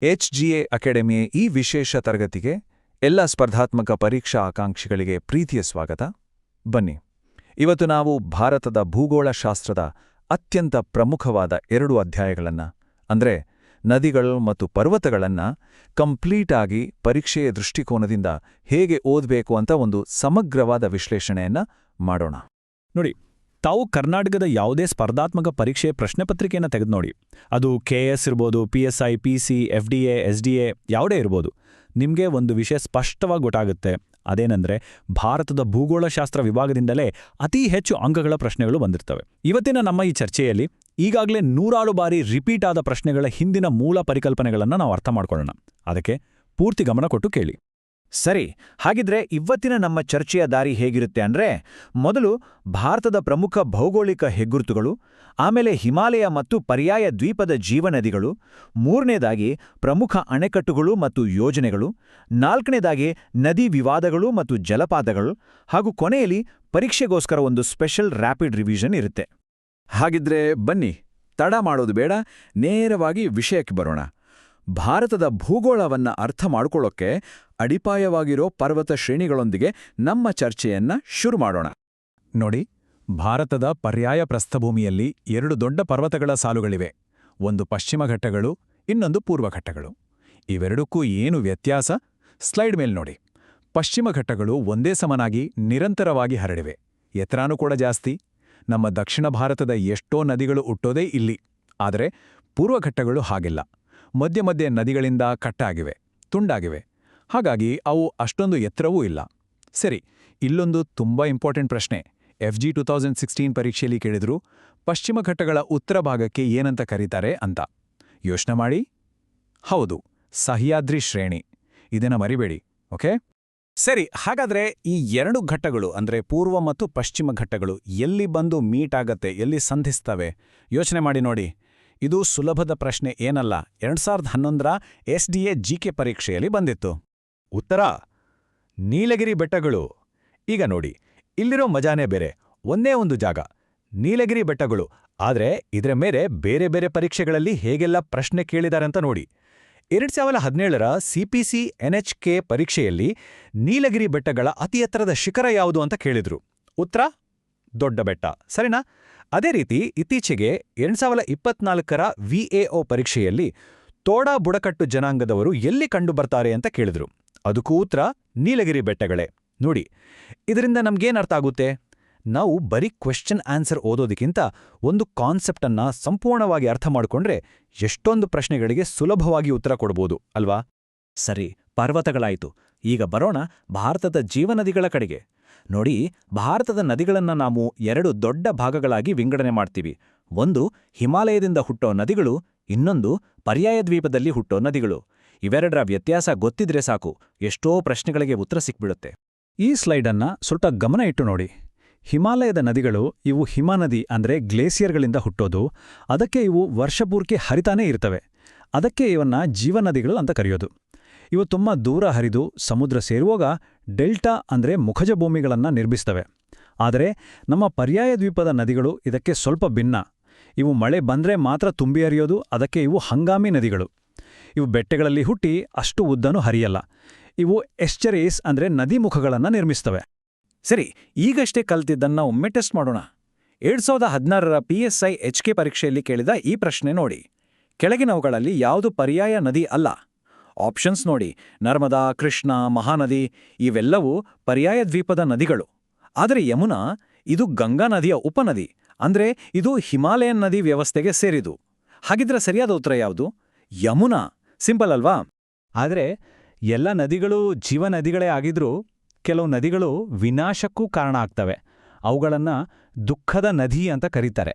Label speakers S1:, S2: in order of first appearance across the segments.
S1: HGA ಅಕಾಡೆಮಿಯ ಈ ವಿಶೇಷ ತರಗತಿಗೆ ಎಲ್ಲ ಸ್ಪರ್ಧಾತ್ಮಕ ಪರೀಕ್ಷಾ ಆಕಾಂಕ್ಷಿಗಳಿಗೆ ಪ್ರೀತಿಯ ಸ್ವಾಗತ. ಬನ್ನಿ, ಇವತ್ತು ನಾವು ಭಾರತದ ಭೂಗೋಳಶಾಸ್ತ್ರದ ಅತ್ಯಂತ ಪ್ರಮುಖವಾದ 2 ಅಧ್ಯಾಯಗಳನ್ನು ಅಂದರೆ ನದಿಗಳು ಮತ್ತು ಪರ್ವತಗಳನ್ನು ಕಂಪ್ಲೀಟ್ ಆಗಿ ಪರೀಕ್ಷೆಯ ದೃಷ್ಟಿಕೋನದಿಂದ ಹೇಗೆ ಓದಬೇಕು ಅಂತ ಒಂದು ಸಮಗ್ರವಾದ ವಿಶ್ಲೇಷಣೆಯನ್ನು ಮಾಡೋಣ.
S2: ನೋಡಿ, ತಾವು ಕರ್ನಾಟಕದ ಯಾವುದೇ ಸ್ಪರ್ಧಾತ್ಮಕ ಪರೀಕ್ಷೆ ಪ್ರಶ್ನೆ ಪತ್ರಿಕೆಯನ್ನು ತೆಗೆದು ನೋಡಿ. ಅದು KS ಇರ್ಬೋದು, PSI, PC, FDA, SDA ಯಾವುದೇ ಇರ್ಬೋದು. ನಿಮಗೆ ಒಂದು ವಿಷಯ ಸ್ಪಷ್ಟವಾಗಿ ಗೊತ್ತಾಗುತ್ತೆ. ಅದೇನೆಂದರೆ, ಭಾರತದ ಭೂಗೋಳಶಾಸ್ತ್ರ ವಿಭಾಗದಿಂದಲೇ ಅತಿ ಹೆಚ್ಚು ಅಂಕಗಳ ಪ್ರಶ್ನೆಗಳು ಬಂದಿರ್ತವೆ. ಇವತ್ತಿನ ನಮ್ಮ ಈ ಚರ್ಚೆಯಲ್ಲಿ ಈಗಾಗಲೇ 100 ಬಾರಿ ರಿಪೀಟ್ ಆದ ಪ್ರಶ್ನೆಗಳ ಹಿಂದಿನ ಮೂಲ ಪರಿಕಲ್ಪನೆಗಳನ್ನು ನಾವು ಅರ್ಥ ಮಾಡ್ಕೊಳ್ಳೋಣ. ಅದಕ್ಕೆ ಪೂರ್ತಿ ಗಮನ ಕೊಟ್ಟು ಕೇಳಿ.
S3: ಸರಿ, ಹಾಗಿದ್ರೆ ಇವತ್ತಿನ ನಮ್ಮ ಚರ್ಚೆಯ ದಾರಿ ಹೇಗಿರುತ್ತೆ ಅಂದ್ರೆ, ಮೊದಲು ಭಾರತದ ಪ್ರಮುಖ ಭೌಗೋಳಿಕ ಹೆಗ್ಗುರುತುಗಳು, ಆಮೇಲೆ ಹಿಮಾಲಯ ಮತ್ತು ಪರ್ಯಾಯ ದ್ವೀಪದ ಜೀವನದಿಗಳು, 3ನೇದಾಗಿ ಪ್ರಮುಖ ಅಣೆಕಟ್ಟುಗಳು ಮತ್ತು ಯೋಜನೆಗಳು, 4ನೇದಾಗಿ ನದಿ ವಿವಾದಗಳು ಮತ್ತು ಜಲಪಾತಗಳು, ಹಾಗೂ ಕೊನೆಯಲ್ಲಿ ಪರೀಕ್ಷೆಗೋಸ್ಕರ ಒಂದು ಸ್ಪೆಷಲ್ ರ್ಯಾಪಿಡ್ ರಿವಿಷನ್ ಇರುತ್ತೆ.
S1: ಹಾಗಿದ್ರೆ ಬನ್ನಿ, ತಡ ಮಾಡೋದು ಬೇಡ, ನೇರವಾಗಿ ವಿಷಯಕ್ಕೆ ಬರೋಣ. ಭಾರತದ ಭೂಗೋಳವನ್ನ ಅರ್ಥ ಮಾಡ್ಕೊಳ್ಳೋಕ್ಕೆ ಅಡಿಪಾಯವಾಗಿರೋ ಪರ್ವತ ಶ್ರೇಣಿಗಳೊಂದಿಗೆ ನಮ್ಮ ಚರ್ಚೆಯನ್ನ ಶುರು ಮಾಡೋಣ. ನೋಡಿ, ಭಾರತದ ಪರ್ಯಾಯ ಪ್ರಸ್ಥಭೂಮಿಯಲ್ಲಿ 2 ದೊಡ್ಡ ಪರ್ವತಗಳ ಸಾಲುಗಳಿವೆ. ಒಂದು ಪಶ್ಚಿಮ ಘಟ್ಟಗಳು, ಇನ್ನೊಂದು ಪೂರ್ವ ಘಟ್ಟಗಳು. ಇವೆರಡಕ್ಕೂ ಏನು ವ್ಯತ್ಯಾಸ? ಸ್ಲೈಡ್ ಮೇಲ್ ನೋಡಿ. ಪಶ್ಚಿಮ ಘಟ್ಟಗಳು ಒಂದೇ ಸಮನಾಗಿ ನಿರಂತರವಾಗಿ ಹರಡಿವೆ. ಎತ್ತರನೂ ಕೂಡ ಜಾಸ್ತಿ. ನಮ್ಮ ದಕ್ಷಿಣ ಭಾರತದ ಎಷ್ಟೋ ನದಿಗಳು ಹುಟ್ಟೋದೇ ಇಲ್ಲಿ. ಆದರೆ ಪೂರ್ವ ಘಟ್ಟಗಳು ಹಾಗಿಲ್ಲ. ಮಧ್ಯ ಮಧ್ಯೆ ನದಿಗಳಿಂದ ಕಟ್ಟಾಗಿವೆ, ತುಂಡಾಗಿವೆ. ಹಾಗಾಗಿ ಅವು ಅಷ್ಟೊಂದು ಎತ್ತರವೂ ಇಲ್ಲ. ಸರಿ, ಇಲ್ಲೊಂದು ತುಂಬಾ ಇಂಪಾರ್ಟೆಂಟ್ ಪ್ರಶ್ನೆ. FG 2016 ಪರೀಕ್ಷೆಯಲ್ಲಿ ಕೇಳಿದ್ರು, ಪಶ್ಚಿಮ ಘಟ್ಟಗಳ ಉತ್ತರ ಭಾಗಕ್ಕೆ ಏನಂತ ಕರೀತಾರೆ ಅಂತ. ಯೋಚನೆ ಮಾಡಿ. ಹೌದು, ಸಹ್ಯಾದ್ರಿ ಶ್ರೇಣಿ. ಇದನ್ನ ಮರಿಬೇಡಿ, ಓಕೆ?
S2: ಸರಿ, ಹಾಗಾದ್ರೆ ಈ 2 ಘಟ್ಟಗಳು ಅಂದ್ರೆ ಪೂರ್ವ ಮತ್ತು ಪಶ್ಚಿಮ ಘಟ್ಟಗಳು ಎಲ್ಲಿ ಬಂದು ಮೀಟ್ ಆಗತ್ತೆ, ಎಲ್ಲಿ ಸಂಧಿಸ್ತವೆ? ಯೋಚನೆ ಮಾಡಿ ನೋಡಿ. ಇದು ಸುಲಭದ ಪ್ರಶ್ನೆ ಏನಲ್ಲ. 2011ರ SDA GK ಪರೀಕ್ಷೆಯಲ್ಲಿ ಬಂದಿತ್ತು.
S3: ಉತ್ತರ ನೀಲಗಿರಿ ಬೆಟ್ಟಗಳು. ಈಗ ನೋಡಿ, ಇಲ್ಲಿರೋ ಮಜಾನೇ ಬೇರೆ. ಒಂದೇ ಒಂದು ಜಾಗ, ನೀಲಗಿರಿ ಬೆಟ್ಟಗಳು. ಆದ್ರೆ ಇದರ ಮೇಲೆ ಬೇರೆ ಬೇರೆ ಪರೀಕ್ಷೆಗಳಲ್ಲಿ ಹೇಗೆಲ್ಲ ಪ್ರಶ್ನೆ ಕೇಳಿದಾರಂತ ನೋಡಿ. 2017ರ CPC NHK ಪರೀಕ್ಷೆಯಲ್ಲಿ ನೀಲಗಿರಿ ಬೆಟ್ಟಗಳ ಅತಿ ಎತ್ತರದ ಶಿಖರ ಯಾವುದು ಅಂತ ಕೇಳಿದ್ರು. ಉತ್ತರ ದೊಡ್ಡ ಬೆಟ್ಟ, ಸರಿನಾ? ಅದೇ ರೀತಿ ಇತ್ತೀಚೆಗೆ 2024ರ VAO ಪರೀಕ್ಷೆಯಲ್ಲಿ ತೋಡಾ ಬುಡಕಟ್ಟು ಜನಾಂಗದವರು ಎಲ್ಲಿ ಕಂಡುಬರ್ತಾರೆ ಅಂತ ಕೇಳಿದ್ರು. ಅದಕ್ಕೂ ಉತ್ತರ ನೀಲಗಿರಿ ಬೆಟ್ಟಗಳೇ. ನೋಡಿ, ಇದರಿಂದ ನಮ್ಗೇನರ್ಥ ಆಗುತ್ತೆ? ನಾವು ಬರೀ ಕ್ವೆಶ್ಚನ್ ಆನ್ಸರ್ ಓದೋದಕ್ಕಿಂತ ಒಂದು ಕಾನ್ಸೆಪ್ಟನ್ನ ಸಂಪೂರ್ಣವಾಗಿ ಅರ್ಥ ಮಾಡಿಕೊಂಡ್ರೆ ಎಷ್ಟೊಂದು ಪ್ರಶ್ನೆಗಳಿಗೆ ಸುಲಭವಾಗಿ ಉತ್ತರ ಕೊಡ್ಬೋದು ಅಲ್ವಾ? ಸರಿ, ಪರ್ವತಗಳಾಯಿತು. ಈಗ ಬರೋಣ ಭಾರತದ ಜೀವನದಿಗಳ ಕಡೆಗೆ. ನೋಡಿ, ಭಾರತದ ನದಿಗಳನ್ನು ನಾವು 2 ದೊಡ್ಡ ಭಾಗಗಳಾಗಿ ವಿಂಗಡಣೆ ಮಾಡ್ತೀವಿ. ಒಂದು ಹಿಮಾಲಯದಿಂದ ಹುಟ್ಟೋ ನದಿಗಳು, ಇನ್ನೊಂದು ಪರ್ಯಾಯ ದ್ವೀಪದಲ್ಲಿ ಹುಟ್ಟೋ ನದಿಗಳು. ಇವೆರಡರ ವ್ಯತ್ಯಾಸ ಗೊತ್ತಿದ್ರೆ ಸಾಕು, ಎಷ್ಟೋ ಪ್ರಶ್ನೆಗಳಿಗೆ ಉತ್ತರ ಸಿಕ್ಬಿಡುತ್ತೆ.
S2: ಈ ಸ್ಲೈಡನ್ನ ಸ್ವಲ್ಪ ಗಮನ ಇಟ್ಟು ನೋಡಿ. ಹಿಮಾಲಯದ ನದಿಗಳು ಇವು ಹಿಮನದಿ ಅಂದ್ರೆ ಗ್ಲೇಸಿಯರ್ಗಳಿಂದ ಹುಟ್ಟೋದು. ಅದಕ್ಕೆ ಇವು ವರ್ಷಪೂರ್ತಿ ಹರಿತಾನೇ ಇರ್ತವೆ. ಅದಕ್ಕೆ ಇವನ್ನ ಜೀವನದಿಗಳು ಅಂತ ಕರೆಯೋದು. ಇವು ತುಂಬ ದೂರ ಹರಿದು ಸಮುದ್ರ ಸೇರುವಾಗ ಡೆಲ್ಟಾ ಅಂದ್ರೆ ಮುಖಜ ಭೂಮಿಗಳನ್ನು ನಿರ್ಮಿಸ್ತವೆ. ಆದರೆ ನಮ್ಮ ಪರ್ಯಾಯ ದ್ವೀಪದ ನದಿಗಳು ಇದಕ್ಕೆ ಸ್ವಲ್ಪ ಭಿನ್ನ. ಇವು ಮಳೆ ಬಂದ್ರೆ ಮಾತ್ರ ತುಂಬಿ ಹರಿಯೋದು. ಅದಕ್ಕೆ ಇವು ಹಂಗಾಮಿ ನದಿಗಳು. ಇವು ಬೆಟ್ಟಗಳಲ್ಲಿ ಹುಟ್ಟಿ ಅಷ್ಟು ಉದ್ದನೂ ಹರಿಯಲ್ಲ. ಇವು ಎಸ್ಚರೇಸ್ ಅಂದ್ರೆ ನದಿಮುಖಗಳನ್ನು ನಿರ್ಮಿಸ್ತವೆ.
S3: ಸರಿ, ಈಗಷ್ಟೇ ಕಲ್ತಿದ್ದನ್ನ ಒಮ್ಮೆ ಟೆಸ್ಟ್ ಮಾಡೋಣ. 2016ರ PSI HK ಪರೀಕ್ಷೆಯಲ್ಲಿ ಕೇಳಿದ ಈ ಪ್ರಶ್ನೆ ನೋಡಿ. ಕೆಳಗಿನವುಗಳಲ್ಲಿ ಯಾವುದು ಪರ್ಯಾಯ ನದಿ ಅಲ್ಲ? ಆಪ್ಷನ್ಸ್ ನೋಡಿ. ನರ್ಮದಾ, ಕೃಷ್ಣ, ಮಹಾನದಿ ಇವೆಲ್ಲವೂ ಪರ್ಯಾಯ ದ್ವೀಪದ ನದಿಗಳು. ಆದರೆ ಯಮುನಾ ಇದು ಗಂಗಾ ನದಿಯ ಉಪನದಿ. ಅಂದ್ರೆ ಇದು ಹಿಮಾಲಯನ್ ನದಿ ವ್ಯವಸ್ಥೆಗೆ ಸೇರಿದು. ಹಾಗಿದ್ರೆ ಸರಿಯಾದ ಉತ್ತರ ಯಾವುದು? ಯಮುನಾ. ಸಿಂಪಲ್ ಅಲ್ವಾ?
S2: ಆದರೆ ಎಲ್ಲ ನದಿಗಳು ಜೀವನದಿಗಳೇ ಆಗಿದ್ರೂ ಕೆಲವು ನದಿಗಳು ವಿನಾಶಕ್ಕೂ ಕಾರಣ ಆಗ್ತವೆ. ಅವುಗಳನ್ನು ದುಃಖದ ನದಿ ಅಂತ ಕರೀತಾರೆ.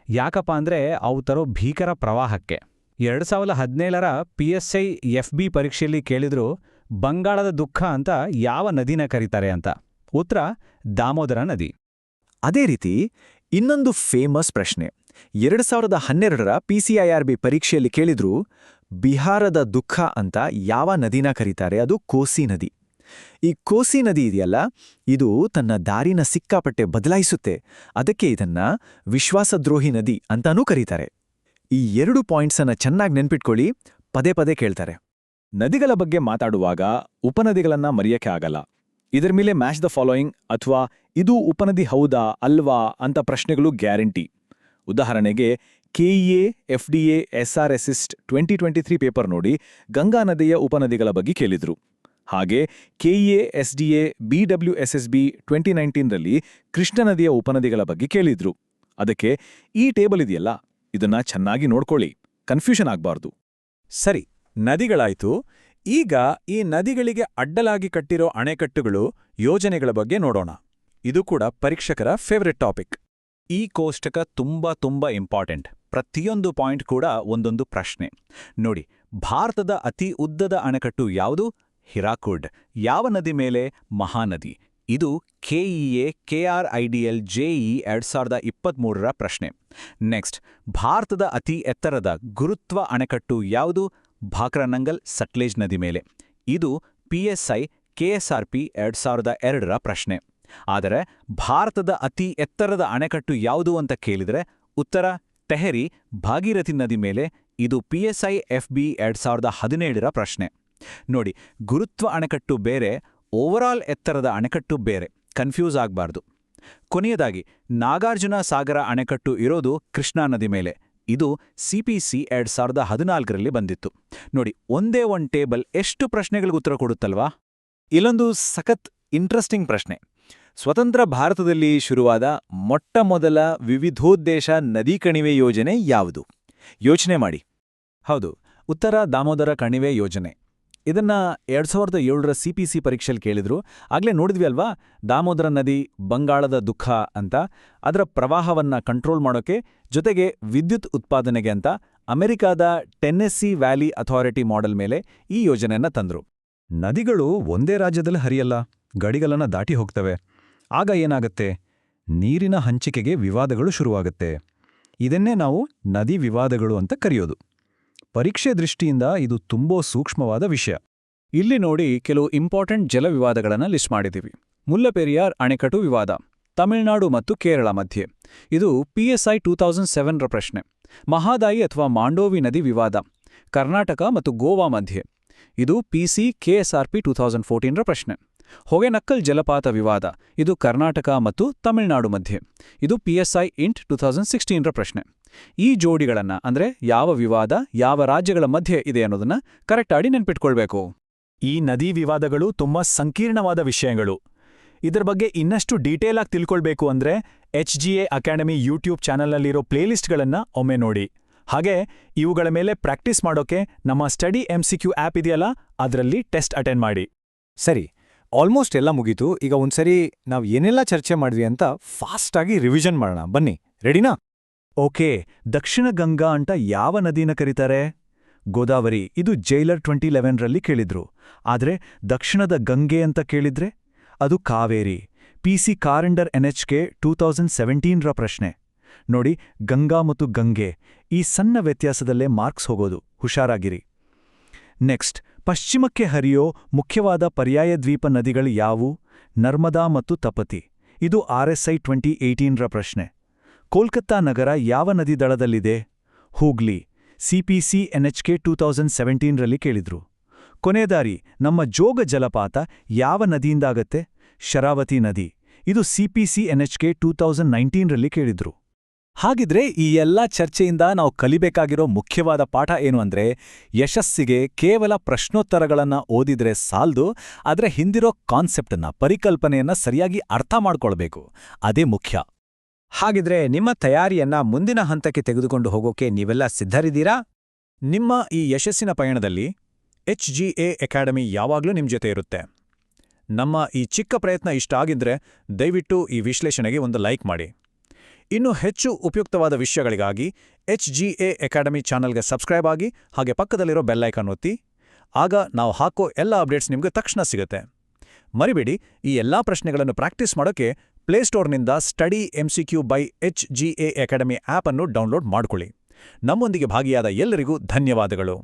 S2: ಯಾಕಪ್ಪ ಅಂದ್ರೆ ಅವು ತರೋ ಭೀಕರ ಪ್ರವಾಹಕ್ಕೆ. 2017ರ PSI FB ಪರೀಕ್ಷೆಯಲ್ಲಿ ಕೇಳಿದ್ರು, ಬಂಗಾಳದ ದುಃಖ ಅಂತ ಯಾವ ನದಿನ ಕರೀತಾರೆ ಅಂತ. ಉತ್ತರ ದಾಮೋದರ ನದಿ.
S3: ಅದೇ ರೀತಿ ಇನ್ನೊಂದು ಫೇಮಸ್ ಪ್ರಶ್ನೆ. 2012ರ PCIRB ಪರೀಕ್ಷೆಯಲ್ಲಿ ಕೇಳಿದ್ರು, ಬಿಹಾರದ ದುಃಖ ಅಂತ ಯಾವ ನದಿನ ಕರೀತಾರೆ? ಅದು ಕೋಸಿ ನದಿ. ಈ ಕೋಸಿ ನದಿ ಇದೆಯಲ್ಲ, ಇದು ತನ್ನ ದಾರಿನ ಸಿಕ್ಕಾಪಟ್ಟೆ ಬದಲಾಯಿಸುತ್ತೆ. ಅದಕ್ಕೆ ಇದನ್ನ ವಿಶ್ವಾಸದ್ರೋಹಿ ನದಿ ಅಂತಾನೂ ಕರೀತಾರೆ. ಈ 2 ಪಾಯಿಂಟ್ಸನ್ನ ಚೆನ್ನಾಗಿ ನೆನ್ಪಿಟ್ಕೊಳ್ಳಿ. ಪದೇ ಪದೇ ಕೇಳ್ತಾರೆ. ನದಿಗಳ ಬಗ್ಗೆ ಮಾತಾಡುವಾಗ ಉಪನದಿಗಳನ್ನ ಮರೆಯಕ್ಕೆ ಆಗಲ್ಲ. ಇದರ ಮೇಲೆ ಮ್ಯಾಚ್ ದ ಫಾಲೋಯಿಂಗ್ ಅಥವಾ ಇದು ಉಪನದಿ ಹೌದಾ ಅಲ್ವಾ ಅಂತ ಪ್ರಶ್ನೆಗಳು ಗ್ಯಾರಂಟಿ. ಉದಾಹರಣೆಗೆ KEA FDA SR Assist 2023 paper ನೋಡಿ ಗಂಗಾ ನದಿಯ ಉಪನದಿಗಳ ಬಗ್ಗೆ ಕೇಳಿದ್ರು. ಹಾಗೆ ಕೆಇಎ SDA BWSSB 2019ರಲ್ಲಿ ಕೃಷ್ಣ ನದಿಯ ಉಪನದಿಗಳ ಬಗ್ಗೆ ಕೇಳಿದ್ರು. ಅದಕ್ಕೆ ಈ ಟೇಬಲ್ ಇದೆಯಲ್ಲ, ಇದನ್ನ ಚೆನ್ನಾಗಿ ನೋಡ್ಕೊಳ್ಳಿ, ಕನ್ಫ್ಯೂಷನ್ ಆಗ್ಬಾರ್ದು.
S2: ಸರಿ, ನದಿಗಳಾಯ್ತು. ಈಗ ಈ ನದಿಗಳಿಗೆ ಅಡ್ಡಲಾಗಿ ಕಟ್ಟಿರೋ ಅಣೆಕಟ್ಟುಗಳು, ಯೋಜನೆಗಳ ಬಗ್ಗೆ ನೋಡೋಣ. ಇದು ಕೂಡ ಪರೀಕ್ಷಕರ ಫೇವರೆಟ್ ಟಾಪಿಕ್. ಈ ಕೋಷ್ಟಕ ತುಂಬಾ ಇಂಪಾರ್ಟೆಂಟ್. ಪ್ರತಿಯೊಂದು ಪಾಯಿಂಟ್ ಕೂಡ ಒಂದೊಂದು ಪ್ರಶ್ನೆ. ನೋಡಿ, ಭಾರತದ ಅತಿ ಉದ್ದದ ಅಣೆಕಟ್ಟು ಯಾವುದು? ಹಿರಾಕುಡ್. ಯಾವ ನದಿ ಮೇಲೆ? ಮಹಾನದಿ. ಇದು ಕೆಇಎ KRIDL JE 2023ರ ಪ್ರಶ್ನೆ. ನೆಕ್ಸ್ಟ್, ಭಾರತದ ಅತಿ ಎತ್ತರದ ಗುರುತ್ವ ಅಣೆಕಟ್ಟು ಯಾವುದು? ಭಾಕ್ರಾನಂಗಲ್ ಸಟ್ಲೇಜ್ ನದಿ ಮೇಲೆ. ಇದು PSI KSRP 2002ರ ಪ್ರಶ್ನೆ. ಆದರೆ ಭಾರತದ ಅತಿ ಎತ್ತರದ ಅಣೆಕಟ್ಟು ಯಾವುದು ಅಂತ ಕೇಳಿದರೆ ಉತ್ತರ ತೆಹರಿ ಭಾಗೀರಥಿ ನದಿ ಮೇಲೆ. ಇದು PSI FB 2017ರ ಪ್ರಶ್ನೆ. ನೋಡಿ, ಗುರುತ್ವ ಅಣೆಕಟ್ಟು ಬೇರೆ, ಓವರಾಲ್ ಎತ್ತರದ ಅಣೆಕಟ್ಟು ಬೇರೆ, ಕನ್ಫ್ಯೂಸ್ ಆಗಬಾರ್ದು. ಕೊನೆಯದಾಗಿ, ನಾಗಾರ್ಜುನ ಸಾಗರ ಅಣೆಕಟ್ಟು ಇರೋದು ಕೃಷ್ಣಾ ನದಿ ಮೇಲೆ. ಇದು CPC 2014ರಲ್ಲಿ ಬಂದಿತ್ತು. ನೋಡಿ, ಒಂದೇ ಒಂದು ಟೇಬಲ್ ಎಷ್ಟು ಪ್ರಶ್ನೆಗಳಿಗೆ ಉತ್ತರ ಕೊಡುತ್ತಲ್ವಾ?
S3: ಇಲ್ಲೊಂದು ಸಖತ್ ಇಂಟ್ರೆಸ್ಟಿಂಗ್ ಪ್ರಶ್ನೆ. ಸ್ವತಂತ್ರ ಭಾರತದಲ್ಲಿ ಶುರುವಾದ ಮೊಟ್ಟಮೊದಲ ವಿವಿಧೋದ್ದೇಶ ನದಿ ಕಣಿವೆ ಯೋಜನೆ ಯಾವುದು? ಯೋಚನೆ ಮಾಡಿ.
S2: ಹೌದು, ಉತ್ತರ ದಾಮೋದರ ಕಣಿವೆ ಯೋಜನೆ. ಇದನ್ನ 2007ರ CPC ಪರೀಕ್ಷೆಯಲ್ಲಿ ಕೇಳಿದ್ರು. ಆಗ್ಲೇ ನೋಡಿದ್ವಿ ಅಲ್ವಾ, ದಾಮೋದರ ನದಿ ಬಂಗಾಳದ ದುಃಖ ಅಂತ. ಅದರ ಪ್ರವಾಹವನ್ನ ಕಂಟ್ರೋಲ್ ಮಾಡೋಕೆ, ಜೊತೆಗೆ ವಿದ್ಯುತ್ ಉತ್ಪಾದನೆಗೆ ಅಂತ ಅಮೆರಿಕಾದ ಟೆನ್ನೆಸ್ಸಿ ವ್ಯಾಲಿ ಅಥಾರಿಟಿ ಮಾಡೆಲ್ ಮೇಲೆ ಈ ಯೋಜನೆಯನ್ನ ತಂದ್ರು. ನದಿಗಳು ಒಂದೇ ರಾಜ್ಯದಲ್ಲಿ ಹರಿಯಲ್ಲ, ಗಡಿಗಳನ್ನ ದಾಟಿ ಹೋಗ್ತವೆ. ಆಗ ಏನಾಗತ್ತೆ? ನೀರಿನ ಹಂಚಿಕೆಗೆ ವಿವಾದಗಳು ಶುರುವಾಗತ್ತೆ. ಇದನ್ನೇ ನಾವು ನದಿ ವಿವಾದಗಳು ಅಂತ ಕರೆಯೋದು. ಪರೀಕ್ಷೆ ದೃಷ್ಟಿಯಿಂದ ಇದು ತುಂಬಾ ಸೂಕ್ಷ್ಮವಾದ ವಿಷಯ. ಇಲ್ಲಿ ನೋಡಿ, ಕೆಲವು ಇಂಪಾರ್ಟೆಂಟ್ ಜಲ ವಿವಾದಗಳನ್ನು ಲಿಸ್ಟ್ ಮಾಡಿದ್ದೀವಿ. ಮುಲ್ಲಪೆರಿಯಾರ್ ಅಣೆಕಟ್ಟು ವಿವಾದ, ತಮಿಳುನಾಡು ಮತ್ತು ಕೇರಳ ಮಧ್ಯೆ. ಇದು PSI 2007ರ ಪ್ರಶ್ನೆ. ಮಹಾದಾಯಿ ಅಥವಾ ಮಾಂಡೋವಿ ನದಿ ವಿವಾದ, ಕರ್ನಾಟಕ ಮತ್ತು ಗೋವಾ ಮಧ್ಯೆ. ಇದು PC KSRP 2014ರ ಪ್ರಶ್ನೆ. ಹೊಗೆನಕ್ಕಲ್ ಜಲಪಾತ ವಿವಾದ, ಇದು ಕರ್ನಾಟಕ ಮತ್ತು ತಮಿಳುನಾಡು ಮಧ್ಯೆ. ಇದು PSI INT 2016ರ ಪ್ರಶ್ನೆ. ಈ ಜೋಡಿಗಳನ್ನ, ಅಂದ್ರೆ ಯಾವ ವಿವಾದ ಯಾವ ರಾಜ್ಯಗಳ ಮಧ್ಯೆ ಇದೆ ಅನ್ನೋದನ್ನ ಕರೆಕ್ಟಾಗಿ ನೆನ್ಪಿಟ್ಕೊಳ್ಬೇಕು. ಈ ನದಿ ವಿವಾದಗಳು ತುಂಬಾ ಸಂಕೀರ್ಣವಾದ ವಿಷಯಗಳು. ಇದರ ಬಗ್ಗೆ ಇನ್ನಷ್ಟು ಡೀಟೇಲ್ ಆಗಿ ತಿಳ್ಕೊಳ್ಬೇಕು ಅಂದ್ರೆ HGA ಅಕಾಡೆಮಿ ಯೂಟ್ಯೂಬ್ ಚಾನಲ್ನಲ್ಲಿರೋ ಪ್ಲೇಲಿಸ್ಟ್ಗಳನ್ನ ಒಮ್ಮೆ ನೋಡಿ. ಹಾಗೆ ಇವುಗಳ ಮೇಲೆ ಪ್ರಾಕ್ಟೀಸ್ ಮಾಡೋಕೆ ನಮ್ಮ ಸ್ಟಡಿ MCQ ಆ್ಯಪ್ ಇದೆಯಲ್ಲ, ಅದರಲ್ಲಿ ಟೆಸ್ಟ್ ಅಟೆಂಡ್ ಮಾಡಿ.
S3: ಸರಿ, ಆಲ್ಮೋಸ್ಟ್ ಎಲ್ಲ ಮುಗೀತು. ಈಗ ಒಂದ್ಸರಿ ನಾವು ಏನೆಲ್ಲ ಚರ್ಚೆ ಮಾಡಿದ್ವಿ ಅಂತ ಫಾಸ್ಟಾಗಿ ರಿವಿಷನ್ ಮಾಡೋಣ. ಬನ್ನಿ, ರೆಡಿನಾ?
S2: ಓಕೆ, ದಕ್ಷಿಣ ಗಂಗಾ ಅಂತ ಯಾವ ನದಿನ ಕರೀತಾರೆ? ಗೋದಾವರಿ. ಇದು ಜೈಲರ್ 2011ರಲ್ಲಿ ಕೇಳಿದ್ರು. ಆದ್ರೆ ದಕ್ಷಿಣದ ಗಂಗೆ ಅಂತ ಕೇಳಿದ್ರೆ ಅದು ಕಾವೇರಿ. PC ಕಾರಂಡರ್ NHK 2017ರ ಪ್ರಶ್ನೆ. ನೋಡಿ, ಗಂಗಾ ಮತ್ತು ಗಂಗೆ, ಈ ಸಣ್ಣ ವ್ಯತ್ಯಾಸದಲ್ಲೇ ಮಾರ್ಕ್ಸ್ ಹೋಗೋದು, ಹುಷಾರಾಗಿರಿ. ನೆಕ್ಸ್ಟ್, ಪಶ್ಚಿಮಕ್ಕೆ ಹರಿಯೋ ಮುಖ್ಯವಾದ ಪರ್ಯಾಯ ದ್ವೀಪ ನದಿಗಳು ಯಾವು? ನರ್ಮದಾ ಮತ್ತು ತಪತಿ. ಇದು RSI 2018ರ ಪ್ರಶ್ನೆ. ಕೋಲ್ಕತ್ತಾ ನಗರ ಯಾವ ನದಿ ದಳದಲ್ಲಿದೆ? ಹೂಗ್ಲಿ. CPC NHK 2017ರಲ್ಲಿ ಕೇಳಿದ್ರು. ಕೊನೆಯದಾರಿ, ನಮ್ಮ ಜೋಗ ಜಲಪಾತ ಯಾವ ನದಿಯಿಂದಾಗತ್ತೆ? ಶರಾವತಿ ನದಿ. ಇದು CPC NHK 2019ರಲ್ಲಿ ಕೇಳಿದ್ರು. ಹಾಗಿದ್ರೆ ಈ ಎಲ್ಲ ಚರ್ಚೆಯಿಂದ ನಾವು ಕಲಿಬೇಕಾಗಿರೋ ಮುಖ್ಯವಾದ ಪಾಠ ಏನು ಅಂದ್ರೆ, ಯಶಸ್ಸಿಗೆ ಕೇವಲ ಪ್ರಶ್ನೋತ್ತರಗಳನ್ನ ಓದಿದ್ರೆ ಸಾಲ್ದು, ಆದ್ರೆ ಹಿಂದಿರೋ ಕಾನ್ಸೆಪ್ಟನ್ನ, ಪರಿಕಲ್ಪನೆಯನ್ನ ಸರಿಯಾಗಿ ಅರ್ಥ ಮಾಡ್ಕೊಳ್ಬೇಕು. ಅದೇ ಮುಖ್ಯ.
S3: ಹಾಗಿದ್ರೆ ನಿಮ್ಮ ತಯಾರಿಯನ್ನ ಮುಂದಿನ ಹಂತಕ್ಕೆ ತೆಗೆದುಕೊಂಡು ಹೋಗೋಕೆ ನೀವೆಲ್ಲ ಸಿದ್ಧರಿದ್ದೀರಾ?
S2: ನಿಮ್ಮ ಈ ಯಶಸ್ಸಿನ ಪಯಣದಲ್ಲಿ HGA ಅಕಾಡೆಮಿ ಯಾವಾಗ್ಲೂ ನಿಮ್ ಜೊತೆ ಇರುತ್ತೆ. ನಮ್ಮ ಈ ಚಿಕ್ಕ ಪ್ರಯತ್ನ ಇಷ್ಟ ಆಗಿದ್ರೆ ದಯವಿಟ್ಟು ಈ ವಿಶ್ಲೇಷಣೆಗೆ ಒಂದು ಲೈಕ್ ಮಾಡಿ. ಇನ್ನು ಹೆಚ್ಚು ಉಪಯುಕ್ತವಾದ ವಿಷಯಗಳಿಗಾಗಿ HGA ಅಕಾಡೆಮಿ ಚಾನಲ್ಗೆ ಸಬ್ಸ್ಕ್ರೈಬ್ ಆಗಿ, ಹಾಗೆ ಪಕ್ಕದಲ್ಲಿರೋ ಬೆಲ್ ಐಕಾನ್ ಒತ್ತಿ. ಆಗ ನಾವು ಹಾಕೋ ಎಲ್ಲ ಅಪ್ಡೇಟ್ಸ್ ನಿಮಗೆ ತಕ್ಷಣ ಸಿಗುತ್ತೆ. ಮರಿಬೇಡಿ, ಈ ಎಲ್ಲಾ ಪ್ರಶ್ನೆಗಳನ್ನು ಪ್ರಾಕ್ಟೀಸ್ ಮಾಡೋಕೆ ಪ್ಲೇಸ್ಟೋರ್ನಿಂದ study MCQ by HGA academy app ಅನ್ನು ಡೌನ್ಲೋಡ್ ಮಾಡ್ಕೊಳ್ಳಿ. ನಮ್ಮೊಂದಿಗೆ ಭಾಗಿಯಾದ ಎಲ್ಲರಿಗೂ ಧನ್ಯವಾದಗಳು.